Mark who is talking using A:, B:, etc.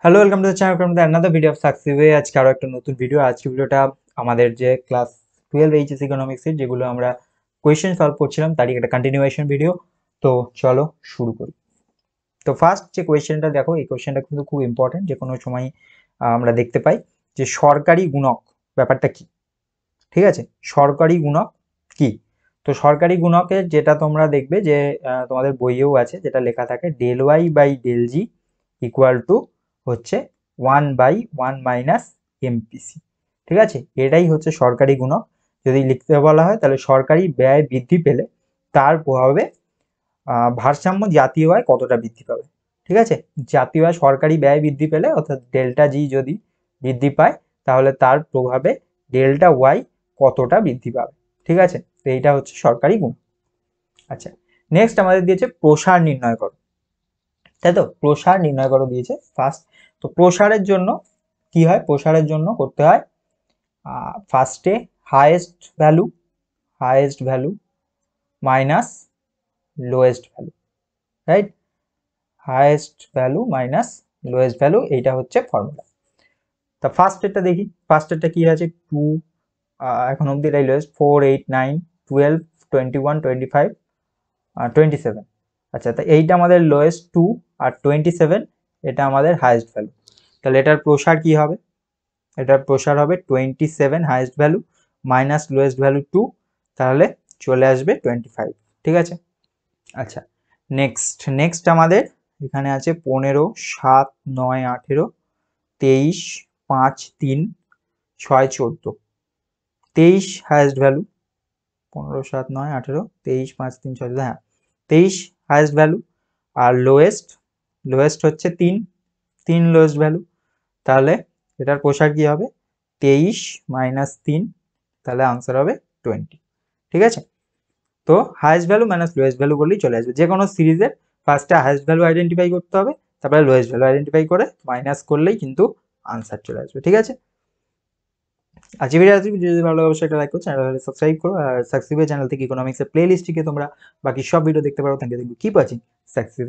A: Hello, welcome to the channel from the another video of success way. আজকে আরও একটা নতুন ভিডিও। আজকে ভিডিওটা আমাদের যে ক্লাস 12 এইচএস ইকোনমিক্সের যেগুলো আমরা কোয়েশ্চেন সলভ করছিলাম তারই একটা কন্টিনিউয়েশন ভিডিও। তো চলো শুরু করি। তো ফার্স্ট যে কোয়েশ্চেনটা দেখো, এই কোয়েশ্চেনটা কিন্তু খুব ইম্পর্টেন্ট, যে কোনো সময় আমরা দেখতে পাই যে সরকারি গুণক ব্যাপারটা কি। ঠিক আছে, সরকারি গুণক কি? তো সরকারি গুণকের যেটা তোমরা দেখবে যে তোমাদের বইয়েও আছে, যেটা লেখা থাকে del y by del g equal to হচ্ছে 1/1 মাইনাস এমপিসি। ঠিক আছে, এটাই হচ্ছে সরকারি গুণক। যদি লিখতে বলা হয় তাহলে সরকারি ব্যয় বৃদ্ধি পেলে তার প্রভাবে ভারসাম্য জাতীয় আয় কতটা বৃদ্ধি পাবে। ঠিক আছে, জাতীয় আয় সরকারি ব্যয় বৃদ্ধি পেলে অর্থাৎ ডেল্টা জি যদি বৃদ্ধি পায় তাহলে তার প্রভাবে ডেল্টা ওয়াই কতটা বৃদ্ধি পাবে। ঠিক আছে, তো এইটা হচ্ছে সরকারি গুণ। আচ্ছা, নেক্সট আমাদের দিয়েছে প্রসার নির্ণয় করো, তাই তো? প্রসার নির্ণয় করো দিয়েছে ফার্স্ট। তো প্রসারের জন্য কি হয়? প্রসারের জন্য করতে হয় ফার্স্টে highest value minus lowest value, right? Highest value minus lowest value, এইটা হচ্ছে ফর্মুলা। তা ফার্স্টেরটা দেখি, ফার্স্টেরটা কি আছে? 2 এখন অব্দি এটাই লোয়েস্ট, 4 8 9 12 21 25 27। আচ্ছা, তা এইটা আমাদের লোয়েস্ট 2 আর 27 এটা আমাদের হাইয়েস্ট ভ্যালু। তাহলে এটার প্রসার কি হবে? এটার প্রসার হবে 27 highest value minus lowest value 2, তাহলে চলে আসবে 25। ঠিক আছে। আচ্ছা, নেক্সট আমাদের এখানে আছে 15 7 9 18 23 5 3 6 14। 23 হাইয়েস্ট ভ্যালু, 15 7 9 18 23 5 3 6 14, হ্যাঁ 23 হাইয়েস্ট ভ্যালু। আর লোয়েস্ট হচ্ছে 3 লোয়েস্ট ভ্যালু। তাহলে এটার প্রসার কি হবে? 23 মাইনাস 3, তাহলে আনসার হবে 20। ঠিক আছে, তো highest value minus lowest value বললেই চলে আসবে। যে কোনো সিরিজের ফার্স্টে হাইয়েস্ট ভ্যালু আইডেন্টিফাই করতে হবে, তারপরে লোয়েস্ট ভ্যালু আইডেন্টিফাই করে মাইনাস করলেই কিন্তু আনসার চলে আসবে। ঠিক আছে, আজকে ভিডিও যদি ভালো অবশ্যই একটা লাইক করো, চ্যানেল সাবস্ক্রাইব করো। আর সাকসিভের চ্যানেল থেকে ইকোনমিক্সের প্লে লিস্টটিকে তোমরা বাকি সব ভিডিও দেখতে পারো। Thank you, keep watching সাকসিভ।